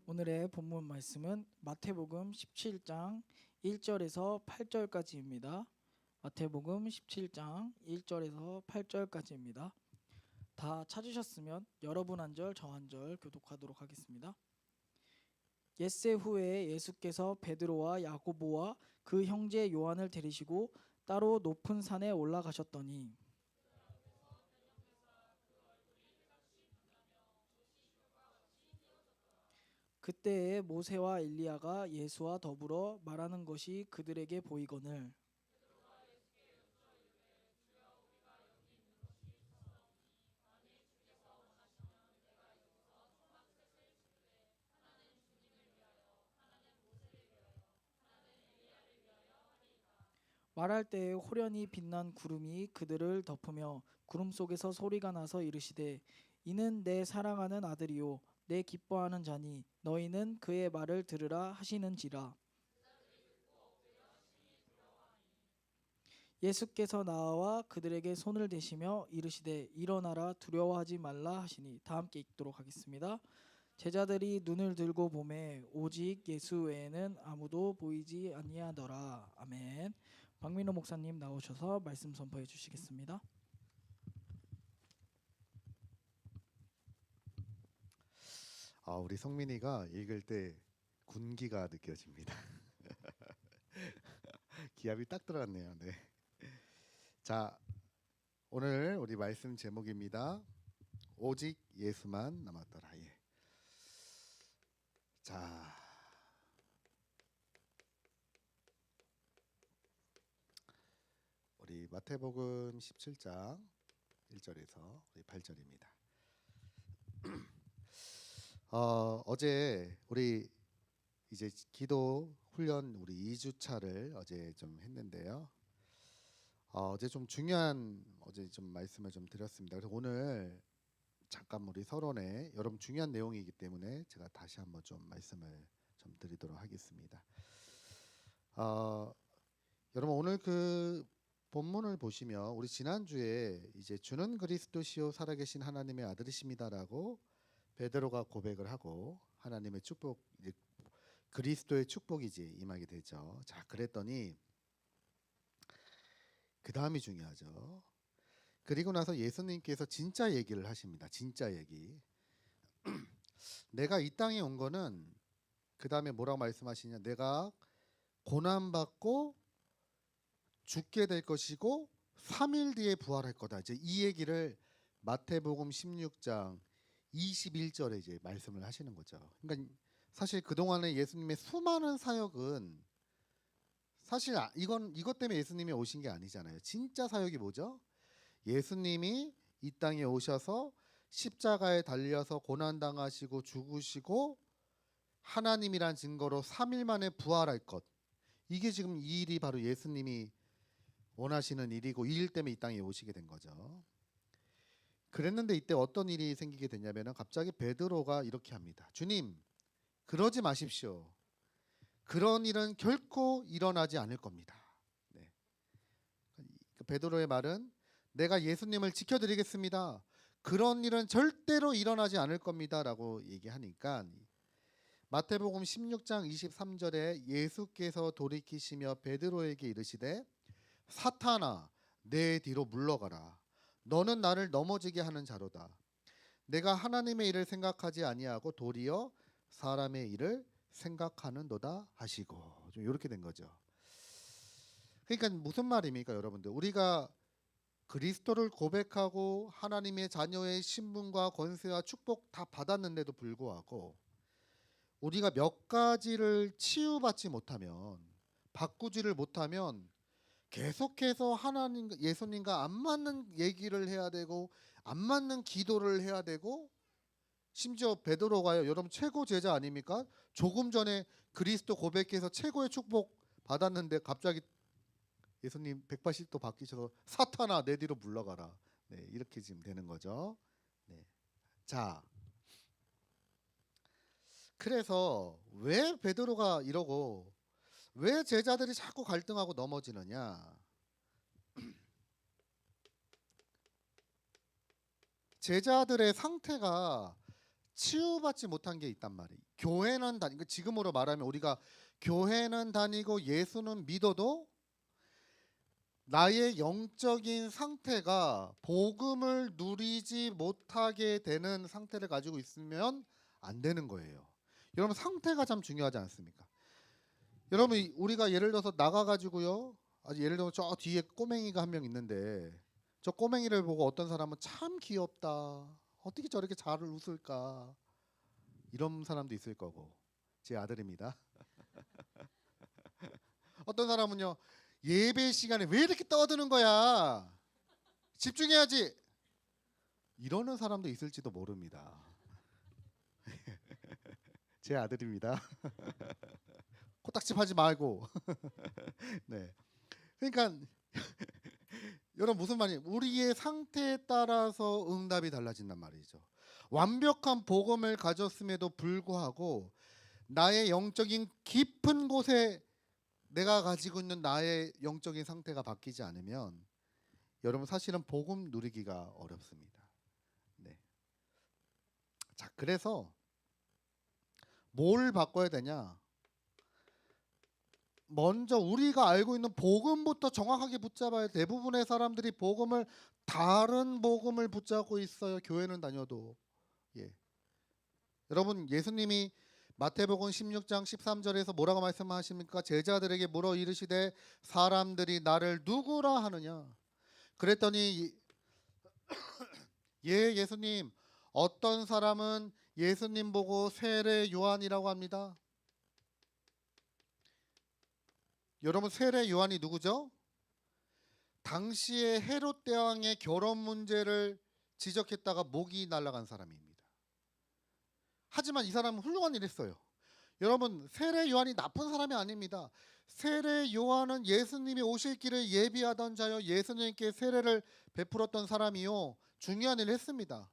오늘의 본문 말씀은 마태복음 17장 1절에서 8절까지입니다. 마태복음 17장 1절에서 8절까지입니다. 다 찾으셨으면 여러분 한 절, 저 한 절 교독하도록 하겠습니다. 엿새 후에 예수께서 베드로와 야고보와 그 형제 요한을 데리시고 따로 높은 산에 올라가셨더니 그때에 모세와 엘리야가 예수와 더불어 말하는 것이 그들에게 보이거늘 말할 때에 호련히 빛난 구름이 그들을 덮으며 구름 속에서 소리가 나서 이르시되 이는 내 사랑하는 아들이요 내 기뻐하는 자니 너희는 그의 말을 들으라 하시는지라. 예수께서 나와 그들에게 손을 대시며 이르시되 일어나라 두려워하지 말라 하시니 다 함께 읽도록 하겠습니다. 제자들이 눈을 들고 보매 오직 예수 외에는 아무도 보이지 아니하더라. 아멘. 박민호 목사님 나오셔서 말씀 선포해 주시겠습니다. 우리 성민이가 읽을 때 군기가 느껴집니다. 기합이 딱 들어갔네요. 네. 자, 오늘 우리 말씀 제목입니다. 오직 예수만 남았더라. 예. 자, 우리 마태복음 17장 1절에서 8절입니다. 어제 우리 이제 기도 훈련 우리 2주차를 어제 좀 했는데요. 어제 좀 중요한 어제 좀 말씀을 좀 드렸습니다. 그래서 오늘 잠깐 우리 서론에 여러분 중요한 내용이기 때문에 제가 다시 한번 좀 말씀을 좀 드리도록 하겠습니다. 여러분 오늘 그 본문을 보시면 우리 지난주에 이제 주는 그리스도시요 살아계신 하나님의 아들이십니다라고 베드로가 고백을 하고 하나님의 축복 이제 그리스도의 축복이지 임하게 되죠. 자, 그랬더니 그 다음이 중요하죠. 그리고 나서 예수님께서 진짜 얘기를 하십니다. 진짜 얘기. 내가 이 땅에 온 거는 그 다음에 뭐라고 말씀하시냐? 내가 고난받고 죽게 될 것이고 3일 뒤에 부활할 거다. 이제 이 얘기를 마태복음 16장 21절에 이제 말씀을 하시는 거죠. 그러니까 사실 그동안에 예수님의 수많은 사역은 사실 이것 때문에 예수님이 오신 게 아니잖아요. 진짜 사역이 뭐죠? 예수님이 이 땅에 오셔서 십자가에 달려서 고난당하시고 죽으시고 하나님이란 증거로 3일 만에 부활할 것. 이게 지금 이 일이 바로 예수님이 원하시는 일이고 이 일 때문에 이 땅에 오시게 된 거죠. 그랬는데 이때 어떤 일이 생기게 됐냐면 갑자기 베드로가 이렇게 합니다. 주님, 그러지 마십시오. 그런 일은 결코 일어나지 않을 겁니다. 네. 베드로의 말은 내가 예수님을 지켜드리겠습니다. 그런 일은 절대로 일어나지 않을 겁니다라고 얘기하니까 마태복음 16장 23절에 예수께서 돌이키시며 베드로에게 이르시되 사탄아 내 뒤로 물러가라. 너는 나를 넘어지게 하는 자로다. 내가 하나님의 일을 생각하지 아니하고 도리어 사람의 일을 생각하는도다 하시고 좀 이렇게 된 거죠. 그러니까 무슨 말입니까, 여러분들? 우리가 그리스도를 고백하고 하나님의 자녀의 신분과 권세와 축복 다 받았는데도 불구하고 우리가 몇 가지를 치유받지 못하면 바꾸지를 못하면 계속해서 하나님 예수님과 안 맞는 얘기를 해야 되고 안 맞는 기도를 해야 되고 심지어 베드로가요, 여러분 최고 제자 아닙니까? 조금 전에 그리스도 고백해서 최고의 축복 받았는데 갑자기 예수님 180도 바뀌셔서 사탄아 내 뒤로 물러가라. 네, 이렇게 지금 되는 거죠. 네. 자, 그래서 왜 베드로가 이러고 왜 제자들이 자꾸 갈등하고 넘어지느냐? 제자들의 상태가 치유받지 못한 게 있단 말이에요. 교회는 다니고, 지금으로 말하면 우리가 교회는 다니고 예수는 믿어도 나의 영적인 상태가 복음을 누리지 못하게 되는 상태를 가지고 있으면 안 되는 거예요. 여러분, 상태가 참 중요하지 않습니까? 여러분, 우리가 예를 들어서 나가가지고요, 아주 예를 들어 저 뒤에 꼬맹이가 한 명 있는데, 저 꼬맹이를 보고 어떤 사람은 참 귀엽다, 어떻게 저렇게 잘 웃을까, 이런 사람도 있을 거고, 제 아들입니다. 어떤 사람은요, 예배 시간에 왜 이렇게 떠드는 거야, 집중해야지, 이러는 사람도 있을지도 모릅니다. 제 아들입니다. 코딱지 하지 말고. 네. 그러니까 여러분, 무슨 말이에요? 우리의 상태에 따라서 응답이 달라진단 말이죠. 완벽한 복음을 가졌음에도 불구하고 나의 영적인 깊은 곳에 내가 가지고 있는 나의 영적인 상태가 바뀌지 않으면 여러분, 사실은 복음 누리기가 어렵습니다. 네. 자, 그래서 뭘 바꿔야 되냐? 먼저 우리가 알고 있는 복음부터 정확하게 붙잡아야. 대부분의 사람들이 복음을, 다른 복음을 붙잡고 있어요. 교회는 다녀도. 예. 여러분, 예수님이 마태복음 16장 13절에서 뭐라고 말씀하십니까? 제자들에게 물어 이르시되 사람들이 나를 누구라 하느냐? 그랬더니 예, 예수님, 어떤 사람은 예수님 보고 세례 요한이라고 합니다. 여러분, 세례 요한이 누구죠? 당시에 헤롯 대왕의 결혼 문제를 지적했다가 목이 날아간 사람입니다. 하지만 이 사람은 훌륭한 일을 했어요. 여러분, 세례 요한이 나쁜 사람이 아닙니다. 세례 요한은 예수님이 오실 길을 예비하던 자요, 예수님께 세례를 베풀었던 사람이요, 중요한 일을 했습니다.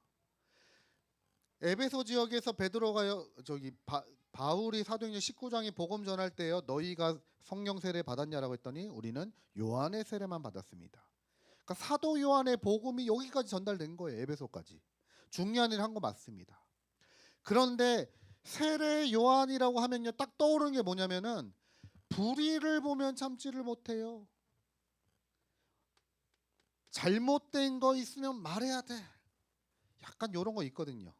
에베소 지역에서 베드로가요, 바울이 사도행전 19장에 복음 전할 때요, 너희가 성령 세례 받았냐라고 했더니 우리는 요한의 세례만 받았습니다. 그러니까 사도 요한의 복음이 여기까지 전달된 거예요. 에베소까지. 중요한 일 한 거 맞습니다. 그런데 세례 요한이라고 하면요, 딱 떠오르는 게 뭐냐면은 불의를 보면 참지를 못해요. 잘못된 거 있으면 말해야 돼. 약간 이런 거 있거든요.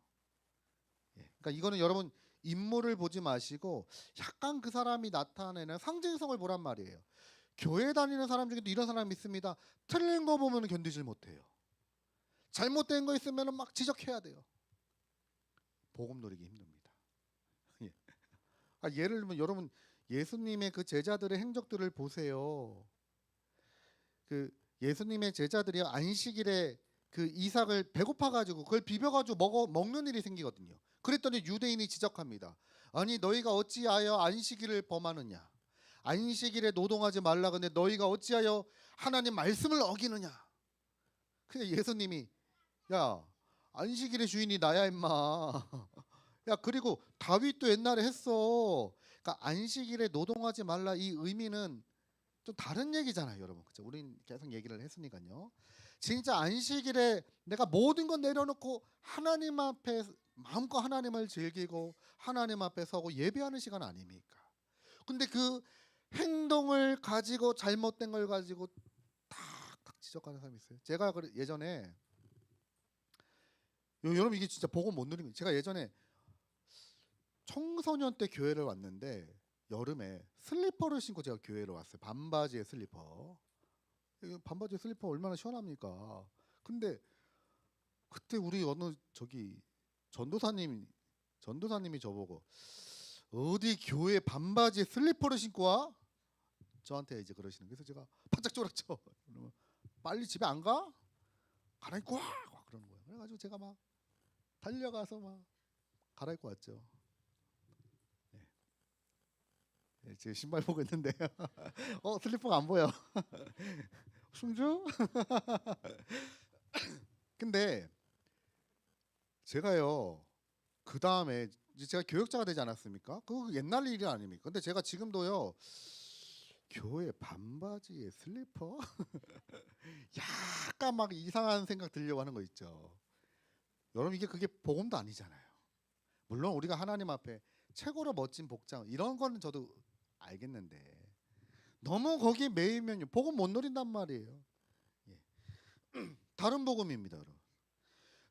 그러니까 이거는 여러분, 인물을 보지 마시고 약간 그 사람이 나타내는 상징성을 보란 말이에요. 교회 다니는 사람 중에도 이런 사람이 있습니다. 틀린 거 보면 견디질 못해요. 잘못된 거 있으면 막 지적해야 돼요. 복음 누리기 힘듭니다. 예. 예를 들면 여러분, 예수님의 그 제자들의 행적들을 보세요. 그 예수님의 제자들이 안식일에 그 이삭을 배고파가지고 그걸 비벼가지고 먹는 일이 생기거든요. 그랬더니 유대인이 지적합니다. 아니, 너희가 어찌하여 안식일을 범하느냐? 안식일에 노동하지 말라. 근데 너희가 어찌하여 하나님 말씀을 어기느냐? 그냥 예수님이, 야, 안식일의 주인이 나야 임마. 야, 그리고 다윗도 옛날에 했어. 그러니까 안식일에 노동하지 말라, 이 의미는 좀 다른 얘기잖아요, 여러분. 그렇죠? 우린 계속 얘기를 했으니까요. 진짜 안식일에 내가 모든 건 내려놓고 하나님 앞에 마음껏 하나님을 즐기고 하나님 앞에 서고 예배하는 시간 아닙니까? 근데 그 행동을 가지고, 잘못된 걸 가지고 탁탁 지적하는 사람이 있어요. 제가 예전에, 여러분, 이게 진짜 복음 못 누리는 거예요. 제가 예전에 청소년 때 교회를 왔는데 여름에 슬리퍼를 신고 제가 교회로 왔어요. 반바지에 슬리퍼. 반바지에 슬리퍼 얼마나 시원합니까? 근데 그때 우리 어느 전도사님이 저보고 어디 교회 반바지에 슬리퍼를 신고 와? 저한테 이제 그러시는. 그래서 제가 바짝 졸았죠. 빨리 집에 안 가? 갈아입고 와! 그러는 거예요. 그래가지고 제가 막 달려가서 막 갈아입고 왔죠. 네, 제 신발 보고 있는데 슬리퍼가 안 보여. 충주? 근데 제가요, 그 다음에 제가 교역자가 되지 않았습니까? 그거 옛날 일이 아닙니까? 근데 제가 지금도요, 교회 반바지에 슬리퍼? 약간 막 이상한 생각 들려고 하는 거 있죠. 여러분, 그게 복음도 아니잖아요. 물론 우리가 하나님 앞에 최고로 멋진 복장 이런 거는 저도 알겠는데 너무 거기에 매이면 복음 못 누린단 말이에요. 예. 다른 복음입니다, 여러분.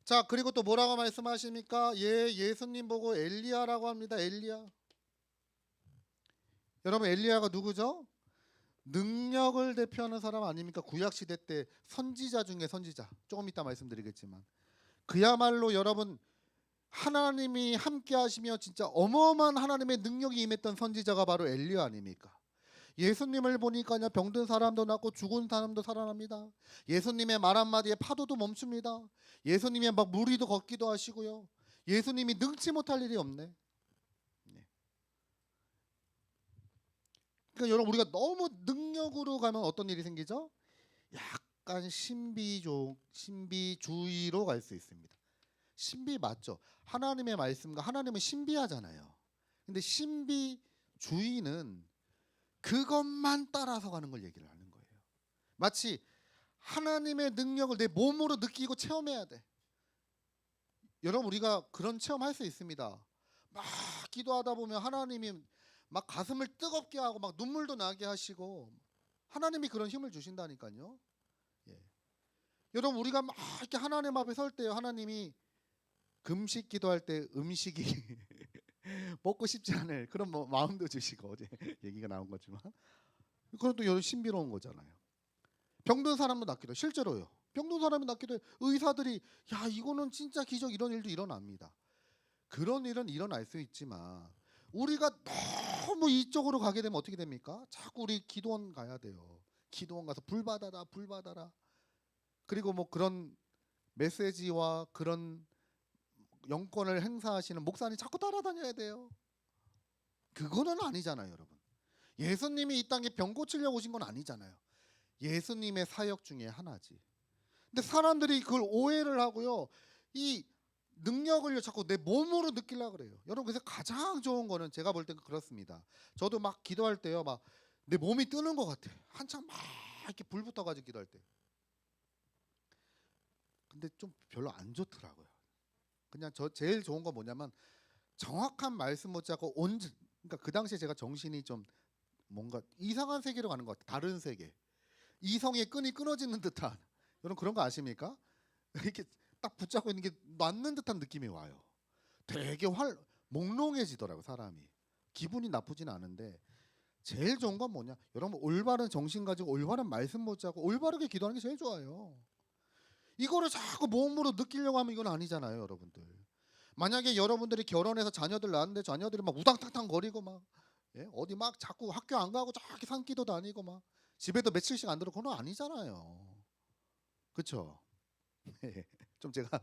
자, 그리고 또 뭐라고 말씀하십니까? 예수님 보고 엘리야라고 합니다. 엘리야. 여러분 엘리야가 누구죠? 능력을 대표하는 사람 아닙니까? 구약 시대 때 선지자 중에 선지자. 조금 이따 말씀드리겠지만 그야말로 여러분 하나님이 함께 하시며 진짜 어마어마한 하나님의 능력이 임했던 선지자가 바로 엘리야 아닙니까? 예수님을 보니까요 병든 사람도 낫고 죽은 사람도 살아납니다. 예수님의 말 한마디에 파도도 멈춥니다. 예수님의 막 무리도 걷기도 하시고요. 예수님이 능치 못할 일이 없네. 네. 그러니까 여러분 우리가 너무 능력으로 가면 어떤 일이 생기죠? 약간 신비주의로 갈 수 있습니다. 신비 맞죠? 하나님의 말씀과 하나님은 신비하잖아요. 근데 신비주의는 그것만 따라서 가는 걸 얘기를 하는 거예요. 마치 하나님의 능력을 내 몸으로 느끼고 체험해야 돼. 여러분 우리가 그런 체험할 수 있습니다. 막 기도하다 보면 하나님이 막 가슴을 뜨겁게 하고 막 눈물도 나게 하시고 하나님이 그런 힘을 주신다니까요. 예. 여러분 우리가 막 이렇게 하나님 앞에 설 때요. 하나님이 금식 기도할 때 음식이 먹고 싶지 않을 그런 뭐 마음도 주시고 어제 얘기가 나온 거지만 그것도 여러 신비로운 거잖아요. 병든 사람도 낫기도 실제로요. 병든 사람이 낫기도 의사들이 야 이거는 진짜 기적 이런 일도 일어납니다. 그런 일은 일어날 수 있지만 우리가 너무 이쪽으로 가게 되면 어떻게 됩니까? 자꾸 우리 기도원 가야 돼요. 기도원 가서 불 받아라 불 받아라. 그리고 뭐 그런 메시지와 그런 영권을 행사하시는 목사님 자꾸 따라다녀야 돼요. 그거는 아니잖아요, 여러분. 예수님이 이 땅에 병 고치려고 오신 건 아니잖아요. 예수님의 사역 중에 하나지. 근데 사람들이 그걸 오해를 하고요. 이 능력을 자꾸 내 몸으로 느끼려고 그래요. 여러분 그래서 가장 좋은 거는 제가 볼 때 그렇습니다. 저도 막 기도할 때요. 막 내 몸이 뜨는 것 같아. 한참 막 이렇게 불 붙어가지고 기도할 때. 근데 좀 별로 안 좋더라고요. 그냥 저 제일 좋은 건 뭐냐면 정확한 말씀 못 잡고 그러니까 그 당시에 제가 정신이 좀 뭔가 이상한 세계로 가는 것 같아요. 다른 세계. 이성의 끈이 끊어지는 듯한 여러분 그런 거 아십니까? 이렇게 딱 붙잡고 있는 게 놨는 듯한 느낌이 와요. 되게 몽롱해지더라고 사람이. 기분이 나쁘진 않은데 제일 좋은 건 뭐냐? 여러분 올바른 정신 가지고 올바른 말씀 못 잡고 올바르게 기도하는 게 제일 좋아요. 이거를 자꾸 몸으로 느끼려고 하면 이건 아니잖아요, 여러분들. 만약에 여러분들이 결혼해서 자녀들 낳았는데 자녀들이 막 우당탕탕 거리고 막 어디 막 자꾸 학교 안 가고 저기 산기도 다니고 막 집에도 며칠씩 안 들어 그건 아니잖아요. 그렇죠? 좀 제가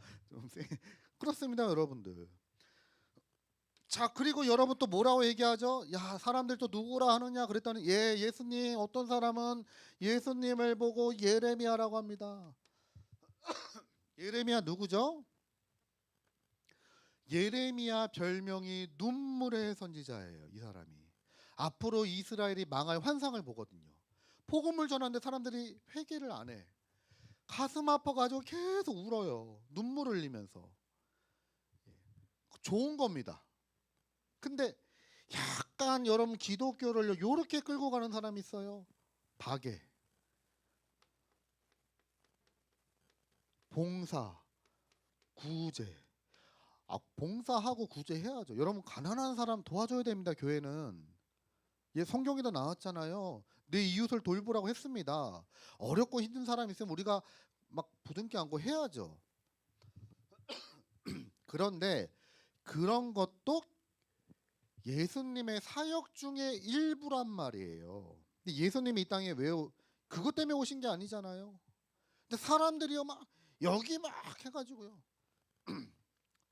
그렇습니다, 여러분들. 자 그리고 여러분 또 뭐라고 얘기하죠? 야 사람들 또 누구라 하느냐 그랬더니 예수님 어떤 사람은 예수님을 보고 예레미야라고 합니다. 예레미야 누구죠? 예레미야 별명이 눈물의 선지자예요. 이 사람이 앞으로 이스라엘이 망할 환상을 보거든요. 복음을 전하는데 사람들이 회개를 안 해. 가슴 아파가지고 계속 울어요. 눈물 흘리면서. 좋은 겁니다. 근데 약간 여러분 기독교를 요렇게 끌고 가는 사람이 있어요. 박애, 봉사, 구제. 봉사하고 구제해야죠. 여러분 가난한 사람 도와줘야 됩니다. 교회는. 성경에도 나왔잖아요. 내 이웃을 돌보라고 했습니다. 어렵고 힘든 사람 있으면 우리가 막 부둥켜 안고 해야죠. 그런데 그런 것도 예수님의 사역 중에 일부란 말이에요. 근데 예수님이 이 땅에 왜 그것 때문에 오신 게 아니잖아요. 근데 사람들이요 막 여기 막 해가지고요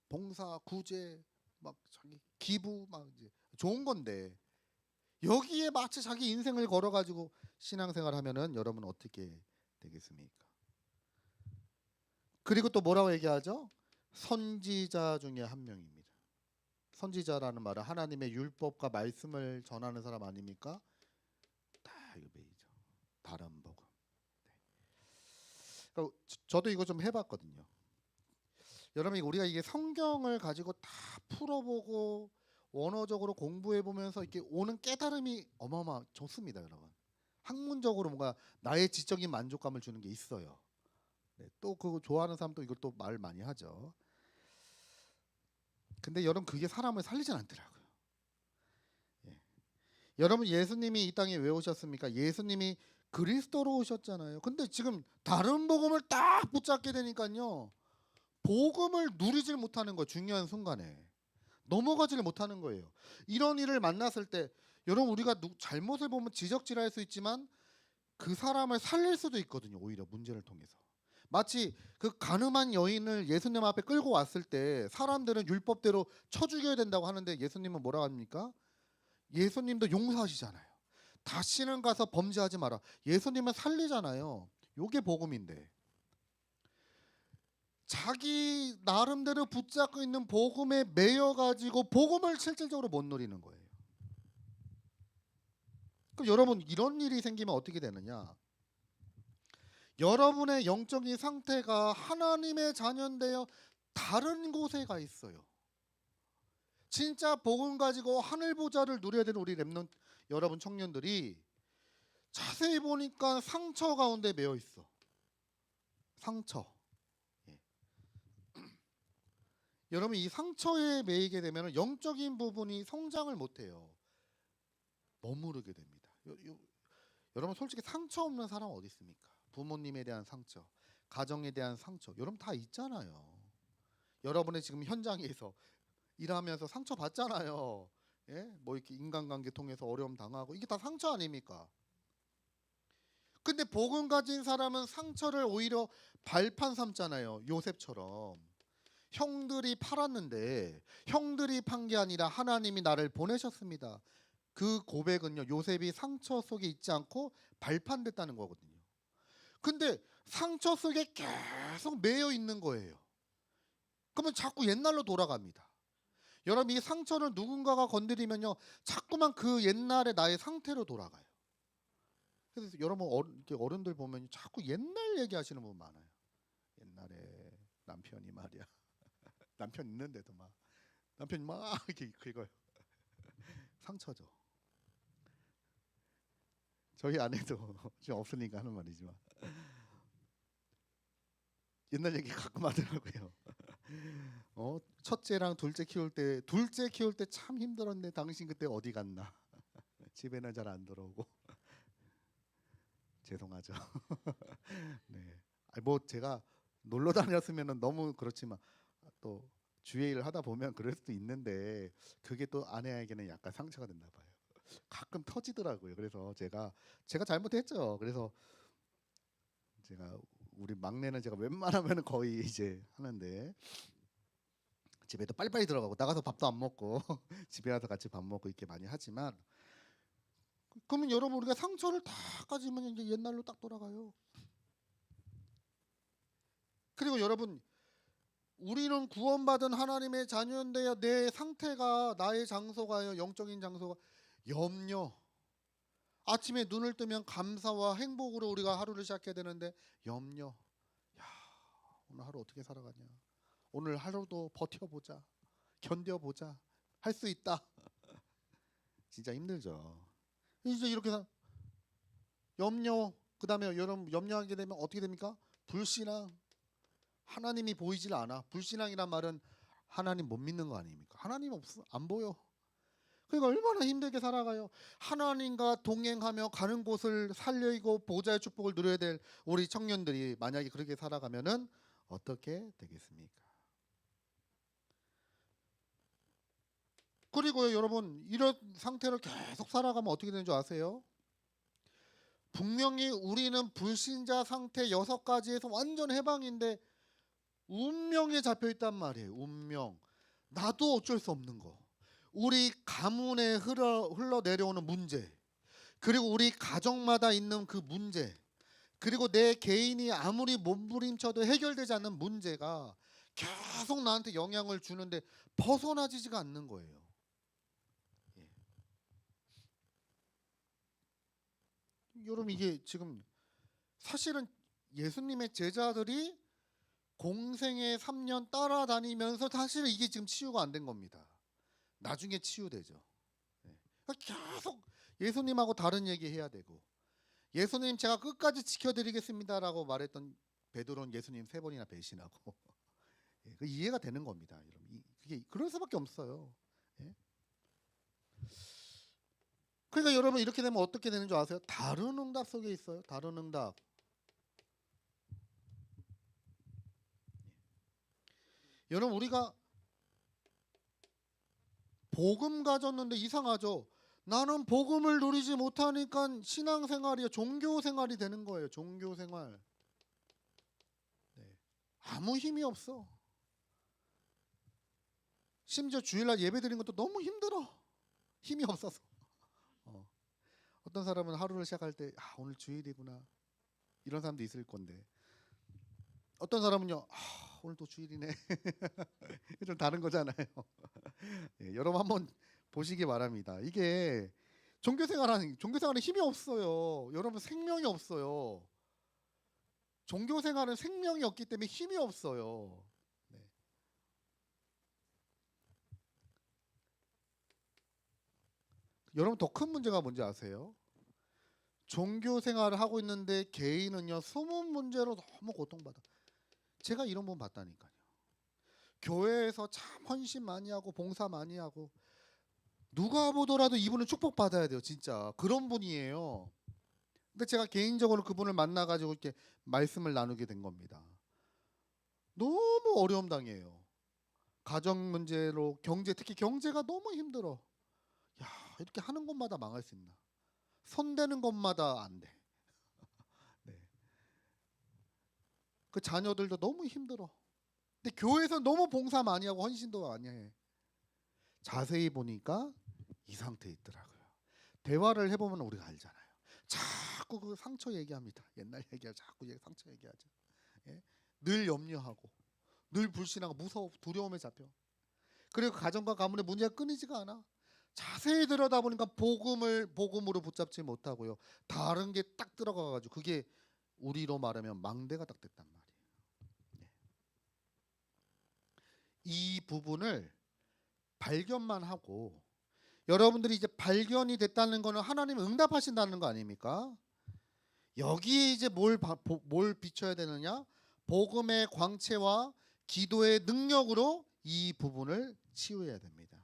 봉사, 구제, 막 자기 기부 막 이제 좋은 건데 여기에 마치 자기 인생을 걸어가지고 신앙생활하면은 여러분 어떻게 되겠습니까? 그리고 또 뭐라고 얘기하죠? 선지자 중에 한 명입니다. 선지자라는 말은 하나님의 율법과 말씀을 전하는 사람 아닙니까? 다 이거 베이죠. 다른 복음. 그러니까 저도 이거 좀 해봤거든요. 여러분 우리가 이게 성경을 가지고 다 풀어보고 원어적으로 공부해 보면서 이렇게 오는 깨달음이 어마어마 좋습니다, 여러분. 학문적으로 뭔가 나의 지적인 만족감을 주는 게 있어요. 네, 또 그거 좋아하는 사람도 이걸 또 말 많이 하죠. 근데 여러분 그게 사람을 살리진 않더라고요. 예. 여러분 예수님이 이 땅에 왜 오셨습니까? 예수님이 그리스도로 오셨잖아요. 근데 지금 다른 복음을 딱 붙잡게 되니까요. 복음을 누리질 못하는 거예요. 중요한 순간에. 넘어가지를 못하는 거예요. 이런 일을 만났을 때 여러분 우리가 잘못을 보면 지적질할 수 있지만 그 사람을 살릴 수도 있거든요. 오히려 문제를 통해서. 마치 그 가늠한 여인을 예수님 앞에 끌고 왔을 때 사람들은 율법대로 쳐 죽여야 된다고 하는데 예수님은 뭐라 합니까? 예수님도 용서하시잖아요. 다시는 가서 범죄하지 마라. 예수님은 살리잖아요. 요게 복음인데. 자기 나름대로 붙잡고 있는 복음에 매여 가지고 복음을 실질적으로 못 누리는 거예요. 그럼 여러분 이런 일이 생기면 어떻게 되느냐? 여러분의 영적인 상태가 하나님의 자녀인데요. 다른 곳에 가 있어요. 진짜 복음 가지고 하늘 보좌를 누려야 되는 우리 렘넌트 여러분 청년들이 자세히 보니까 상처 가운데 매여 있어. 상처. 예. 여러분 이 상처에 매이게 되면 영적인 부분이 성장을 못해요. 머무르게 됩니다. 여러분 솔직히 상처 없는 사람 어디 있습니까? 부모님에 대한 상처, 가정에 대한 상처, 여러분 다 있잖아요. 여러분의 지금 현장에서 일하면서 상처 받잖아요. 예? 뭐 이렇게 인간관계 통해서 어려움 당하고 이게 다 상처 아닙니까? 근데 복음 가진 사람은 상처를 오히려 발판 삼잖아요. 요셉처럼. 형들이 팔았는데 형들이 판 게 아니라 하나님이 나를 보내셨습니다. 그 고백은요. 요셉이 상처 속에 있지 않고 발판됐다는 거거든요. 근데 상처 속에 계속 매여 있는 거예요. 그러면 자꾸 옛날로 돌아갑니다. 여러분 이 상처를 누군가가 건드리면요. 자꾸만 그 옛날의 나의 상태로 돌아가요. 그래서 여러분 어른들 보면 자꾸 옛날 얘기하시는 분 많아요. 옛날에 남편이 말이야. 남편 있는데도 막 남편이 막 이렇게 긁어요. 상처죠. 저희 아내도 지금 없으니까 하는 말이지만 옛날 얘기 가끔 하더라고요. 첫째랑 둘째 키울 때 참 힘들었는데 당신 그때 어디 갔나? 집에는 잘 안 들어오고 죄송하죠. 네. 뭐 제가 놀러 다녔으면 너무 그렇지만 또 주의 일을 하다 보면 그럴 수도 있는데 그게 또 아내에게는 약간 상처가 됐나 봐요. 가끔 터지더라고요. 그래서 제가 잘못했죠. 그래서 제가 우리 막내는 제가 웬만하면 거의 이제 하는데 집에도 빨리빨리 들어가고 나가서 밥도 안 먹고 집에 와서 같이 밥 먹고 이렇게 많이 하지만 그러면 여러분 우리가 상처를 다 가지면 이제 옛날로 딱 돌아가요. 그리고 여러분 우리는 구원받은 하나님의 자녀인데요. 내 상태가 나의 장소가요. 영적인 장소가 염려. 아침에 눈을 뜨면 감사와 행복으로 우리가 하루를 시작해야 되는데 염려. 야, 오늘 하루 어떻게 살아가냐. 오늘 하루도 버텨보자. 견뎌보자. 할 수 있다. 진짜 힘들죠. 이제 이렇게 염려. 그다음에 여러분 염려하게 되면 어떻게 됩니까? 불신앙. 하나님이 보이질 않아. 불신앙이란 말은 하나님 못 믿는 거 아닙니까? 하나님 없어. 안 보여. 그러니까 얼마나 힘들게 살아가요. 하나님과 동행하며 가는 곳을 살려이고 보좌의 축복을 누려야 될 우리 청년들이 만약에 그렇게 살아가면은 어떻게 되겠습니까? 그리고요 여러분 이런 상태로 계속 살아가면 어떻게 되는 줄 아세요? 분명히 우리는 불신자 상태 6가지에서 완전 해방인데 운명에 잡혀 있단 말이에요. 운명. 나도 어쩔 수 없는 거. 우리 가문에 흘러 내려오는 문제. 그리고 우리 가정마다 있는 그 문제. 그리고 내 개인이 아무리 몸부림쳐도 해결되지 않는 문제가 계속 나한테 영향을 주는데 벗어나지가 않는 거예요. 예. 여러분 이게 지금 사실은 예수님의 제자들이 공생애 3년 따라다니면서 사실 이게 지금 치유가 안 된 겁니다. 나중에 치유되죠. 그러니까 계속 예수님하고 다른 얘기 해야 되고, 예수님 제가 끝까지 지켜드리겠습니다라고 말했던 베드로는 예수님 3번이나 배신하고 그 이해가 되는 겁니다. 여러분. 그게 그럴 수밖에 없어요. 예? 그러니까 여러분 이렇게 되면 어떻게 되는 줄 아세요? 다른 응답 속에 있어요. 다른 응답. 여러분 우리가 복음 가졌는데 이상하죠. 나는 복음을 누리지 못하니까 신앙생활이요, 종교생활이 되는 거예요. 종교생활. 네. 아무 힘이 없어. 심지어 주일날 예배 드리는 것도 너무 힘들어. 힘이 없어서. 어떤 사람은 하루를 시작할 때 오늘 주일이구나 이런 사람도 있을 건데, 어떤 사람은요 오늘 또 주일이네 좀 다른 거잖아요. 예, 여러분 한번 보시기 바랍니다. 이게 종교생활에 힘이 없어요. 여러분 생명이 없어요. 종교생활은 생명이 없기 때문에 힘이 없어요. 네. 여러분 더 큰 문제가 뭔지 아세요? 종교생활을 하고 있는데 개인은요 숨은 문제로 너무 고통받아. 제가 이런 분 봤다니까요. 교회에서 참 헌신 많이 하고 봉사 많이 하고 누가 보더라도 이분은 축복받아야 돼요. 진짜 그런 분이에요. 근데 제가 개인적으로 그분을 만나가지고 이렇게 말씀을 나누게 된 겁니다. 너무 어려움 당해요. 가정 문제로 특히 경제가 너무 힘들어. 야, 이렇게 하는 것마다 망할 수 있나? 손대는 것마다 안 돼. 네. 그 자녀들도 너무 힘들어. 근데 교회에서 너무 봉사 많이 하고 헌신도 많이 해. 자세히 보니까 이 상태에 있더라고요. 대화를 해보면 우리가 알잖아요. 자꾸 그 상처 얘기합니다. 옛날 얘기하고 자꾸 상처 얘기하죠. 예? 늘 염려하고 늘 불신하고 무서워 두려움에 잡혀. 그리고 가정과 가문의 문제가 끊이지가 않아. 자세히 들여다보니까 복음으로 붙잡지 못하고요. 다른 게 딱 들어가가지고 그게 우리로 말하면 망대가 딱 됐단 말이에요. 네. 이 부분을 발견만 하고, 여러분들이 이제 발견이 됐다는 거는 하나님이 응답하신다는 거 아닙니까? 여기에 이제 뭘 비춰야 되느냐? 복음의 광채와 기도의 능력으로 이 부분을 치유해야 됩니다.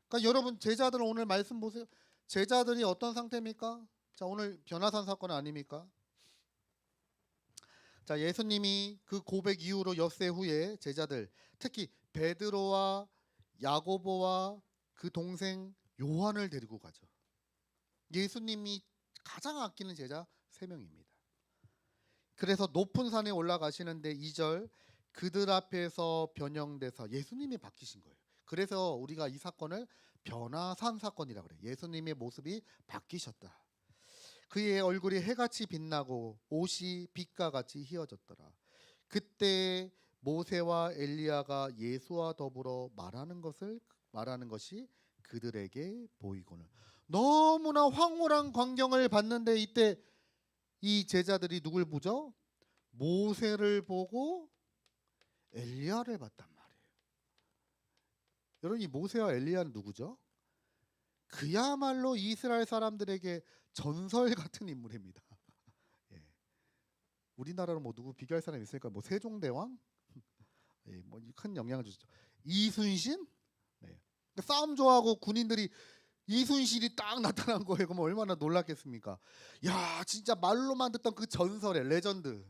그러니까 여러분 제자들 오늘 말씀 보세요. 제자들이 어떤 상태입니까? 자, 오늘 변화산 사건 아닙니까? 자, 예수님이 그 고백 이후로 엿새 후에 제자들, 특히 베드로와 야고보와 그 동생 요한을 데리고 가죠. 예수님이 가장 아끼는 제자 3명입니다. 그래서 높은 산에 올라가시는데 2절, 그들 앞에서 변형돼서 예수님이 바뀌신 거예요. 그래서 우리가 이 사건을 변화산 사건이라고 그래요. 예수님의 모습이 바뀌셨다. 그의 얼굴이 해같이 빛나고 옷이 빛과 같이 희어졌더라. 그때 모세와 엘리야가 예수와 더불어 말하는 것이 그들에게 보이고는. 너무나 황홀한 광경을 봤는데 이때 이 제자들이 누굴 보죠? 모세를 보고 엘리야를 봤단 말이에요. 여러분 이 모세와 엘리야는 누구죠? 그야말로 이스라엘 사람들에게 전설 같은 인물입니다. 예. 우리나라로 뭐 누구 비교할 사람 있을까? 뭐 세종대왕? 예, 뭐 큰 영향을 주죠. 이순신? 네. 그러니까 싸움 좋아하고 군인들이 이순신이 딱 나타난 거예요. 그럼 얼마나 놀랐겠습니까? 야, 진짜 말로만 듣던 그 전설의 레전드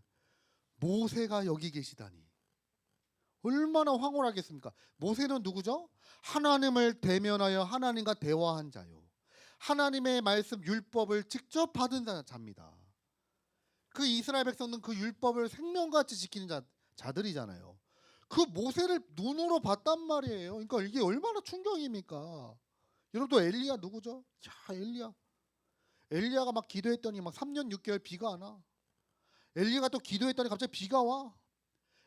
모세가 여기 계시다니 얼마나 황홀하겠습니까? 모세는 누구죠? 하나님을 대면하여 하나님과 대화한 자요. 하나님의 말씀 율법을 직접 받은 자입니다. 그 이스라엘 백성은 그 율법을 생명같이 지키는 자들이잖아요. 그 모세를 눈으로 봤단 말이에요. 그러니까 이게 얼마나 충격입니까? 여러분 또 엘리야 누구죠? 야, 엘리야가 막 기도했더니 막 3년 6개월 비가 안 와. 엘리야가 또 기도했더니 갑자기 비가 와.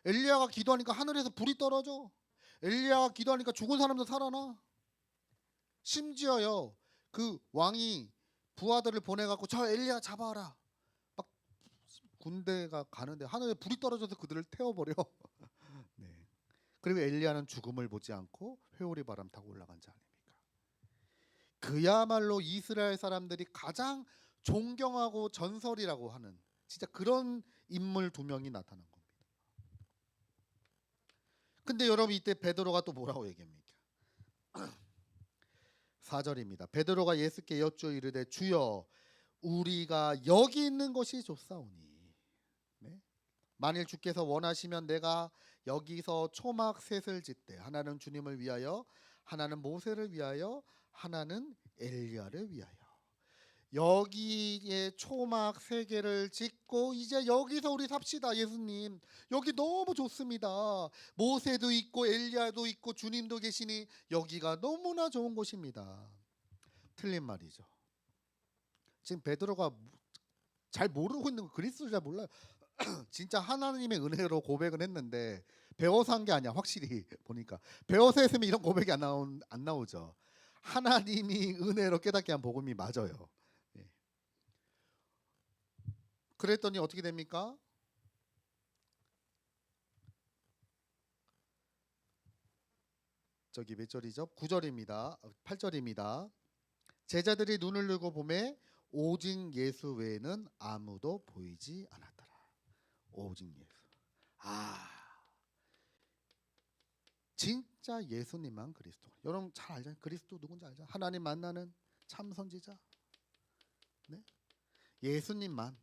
엘리야가 기도하니까 하늘에서 불이 떨어져. 엘리야가 기도하니까 죽은 사람도 살아나. 심지어요 그 왕이 부하들을 보내갖고 저 엘리야 잡아라. 막 군대가 가는데 하늘에 불이 떨어져서 그들을 태워버려. 네. 그리고 엘리야는 죽음을 보지 않고 회오리 바람 타고 올라간 자 아닙니까? 그야말로 이스라엘 사람들이 가장 존경하고 전설이라고 하는 진짜 그런 인물 두 명이 나타난 겁니다. 근데 여러분 이때 베드로가 또 뭐라고 얘기합니까? 4절입니다. 베드로가 예수께 여쭈어 이르되 주여 우리가 여기 있는 것이 좋사오니 네? 만일 주께서 원하시면 내가 여기서 초막 셋을 짓되 하나는 주님을 위하여 하나는 모세를 위하여 하나는 엘리야를 위하여 여기에 초막 3개를 짓고 이제 여기서 우리 삽시다. 예수님 여기 너무 좋습니다. 모세도 있고 엘리야도 있고 주님도 계시니 여기가 너무나 좋은 곳입니다. 틀린 말이죠. 지금 베드로가 잘 모르고 있는 거, 그리스도를 잘 몰라요. 진짜 하나님의 은혜로 고백은 했는데 배워서 한 게 아니야. 확실히 보니까 배워서 했으면 이런 고백이 안 나오죠. 하나님이 은혜로 깨닫게 한 복음이 맞아요. 예. 그랬더니 어떻게 됩니까? 저기 몇 절이죠? 9절입니다. 8절입니다. 제자들이 눈을 들고 보매 오직 예수 외에는 아무도 보이지 않았더라. 오직 예수. 진짜 예수님만 그리스도. 여러분 잘 알잖아요. 그리스도 누군지 알죠? 하나님 만나는 참 선지자. 네? 예수님만.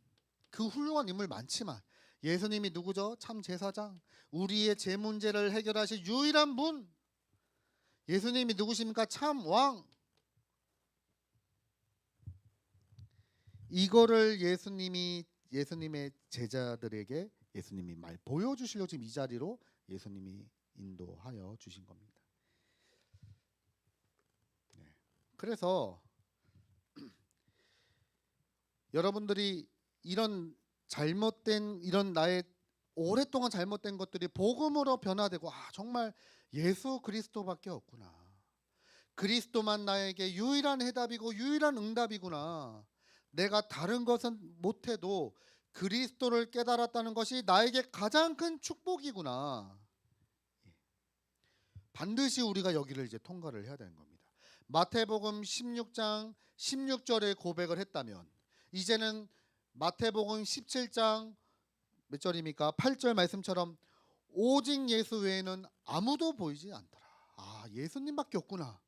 그 훌륭한 인물 많지만 예수님이 누구죠? 참 제사장. 우리의 제 문제를 해결하실 유일한 분. 예수님이 누구십니까? 참 왕. 이거를 예수님의 제자들에게 예수님이 말 보여주시려고 지금 이 자리로 예수님이 인도하여 주신 겁니다. 네. 그래서 여러분들이 이런 나의 오랫동안 잘못된 것들이 복음으로 변화되고 정말 예수 그리스도밖에 없구나. 그리스도만 나에게 유일한 해답이고 유일한 응답이구나. 내가 다른 것은 못해도 그리스도를 깨달았다는 것이 나에게 가장 큰 축복이구나. 반드시 우리가 여기를 이제 통과를 해야 되는 겁니다. 마태복음 16장 16절에 고백을 했다면 이제는 마태복음 17장 몇 절입니까? 8절 말씀처럼 오직 예수 외에는 아무도 보이지 않더라. 예수님밖에 없구나.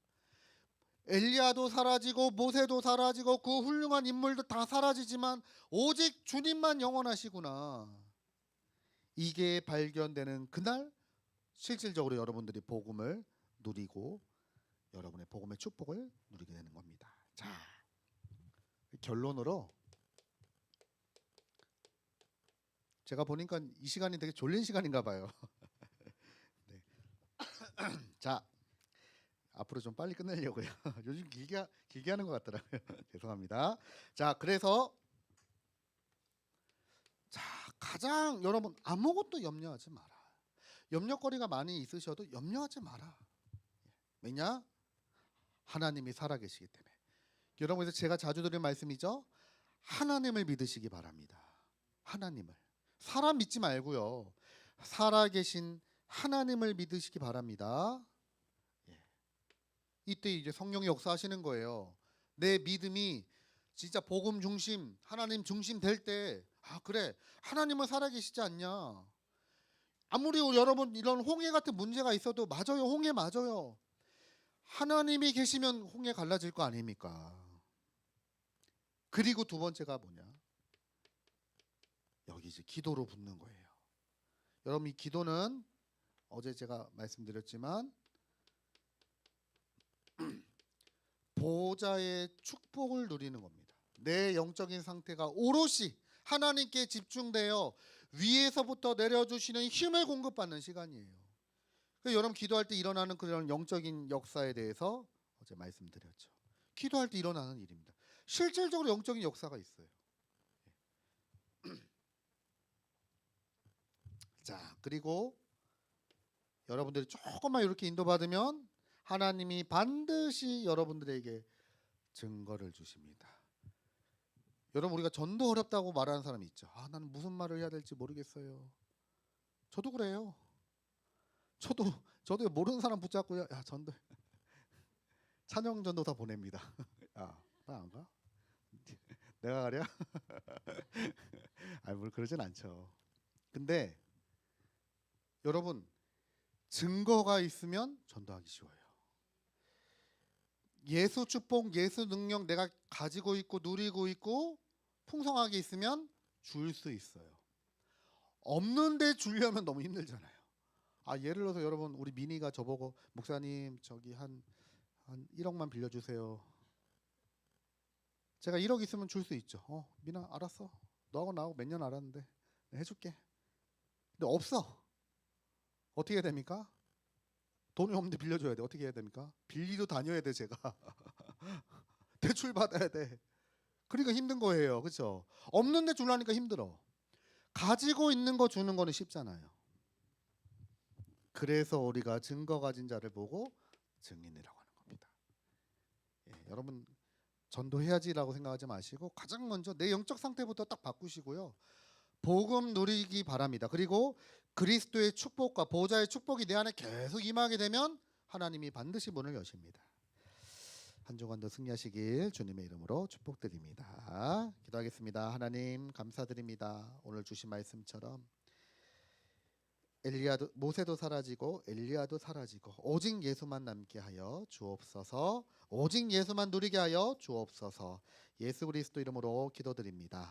엘리야도 사라지고 모세도 사라지고 그 훌륭한 인물도 다 사라지지만 오직 주님만 영원하시구나. 이게 발견되는 그날 실질적으로 여러분들이 복음을 누리고 여러분의 복음의 축복을 누리게 되는 겁니다. 자, 결론으로 제가 보니까 이 시간이 되게 졸린 시간인가 봐요. 네. 자, 앞으로 좀 빨리 끝내려고요. 요즘 길게 하는 것 같더라고요. 죄송합니다. 자, 그래서 가장 여러분 아무것도 염려하지 마라. 염려거리가 많이 있으셔도 염려하지 마라. 왜냐? 하나님이 살아계시기 때문에. 여러분에서 제가 자주 드리는 말씀이죠. 하나님을 믿으시기 바랍니다. 하나님을. 사람 믿지 말고요. 살아계신 하나님을 믿으시기 바랍니다. 이때 이제 성령이 역사하시는 거예요. 내 믿음이 진짜 복음 중심, 하나님 중심 될 때, 그래, 하나님은 살아계시지 않냐? 아무리 여러분 이런 홍해 같은 문제가 있어도 맞아요, 홍해 맞아요. 하나님이 계시면 홍해 갈라질 거 아닙니까? 그리고 두 번째가 뭐냐? 여기 이제 기도로 붙는 거예요. 여러분 이 기도는 어제 제가 말씀드렸지만 보호자의 축복을 누리는 겁니다. 내 영적인 상태가 오롯이 하나님께 집중되어 위에서부터 내려주시는 힘을 공급받는 시간이에요. 여러분 기도할 때 일어나는 그런 영적인 역사에 대해서 어제 말씀드렸죠. 기도할 때 일어나는 일입니다. 실질적으로 영적인 역사가 있어요. 자, 그리고 여러분들이 조금만 이렇게 인도받으면 하나님이 반드시 여러분들에게 증거를 주십니다. 여러분 우리가 전도 어렵다고 말하는 사람이 있죠. 아, 나는 무슨 말을 해야 될지 모르겠어요. 저도 그래요. 저도 모르는 사람 붙잡고 야 전도 찬영 전도사 보냅니다. 야, 나 안 가? 내가 가랴? 아니 뭘 그러진 않죠. 근데 여러분 증거가 있으면 전도하기 쉬워요. 예수 축복, 예수 능력 내가 가지고 있고 누리고 있고 풍성하게 있으면 줄 수 있어요. 없는데 주려면 너무 힘들잖아요. 아, 예를 들어서 여러분 우리 미니가 저보고 목사님 저기 한 1억만 빌려주세요. 제가 1억 있으면 줄 수 있죠. 미나 알았어. 너하고 나하고 몇 년 알았는데 해줄게. 근데 없어. 어떻게 해야 됩니까? 돈이 없는데 빌려줘야 돼. 어떻게 해야 됩니까? 빌리러 다녀야 돼 제가. 대출 받아야 돼. 그러니까 힘든 거예요. 그렇죠? 없는데 주려니까 힘들어. 가지고 있는 거 주는 거는 쉽잖아요. 그래서 우리가 증거 가진 자를 보고 증인이라고 하는 겁니다. 여러분 전도해야지라고 생각하지 마시고 가장 먼저 내 영적 상태부터 딱 바꾸시고요. 복음 누리기 바랍니다. 그리고 그리스도의 축복과 보좌의 축복이 내 안에 계속 임하게 되면 하나님이 반드시 문을 여십니다. 한 주간도 승리하시길 주님의 이름으로 축복드립니다. 기도하겠습니다. 하나님 감사드립니다. 오늘 주신 말씀처럼 모세도 사라지고 엘리야도 사라지고 오직 예수만 남게 하여 주옵소서. 오직 예수만 누리게 하여 주옵소서. 예수 그리스도 이름으로 기도드립니다.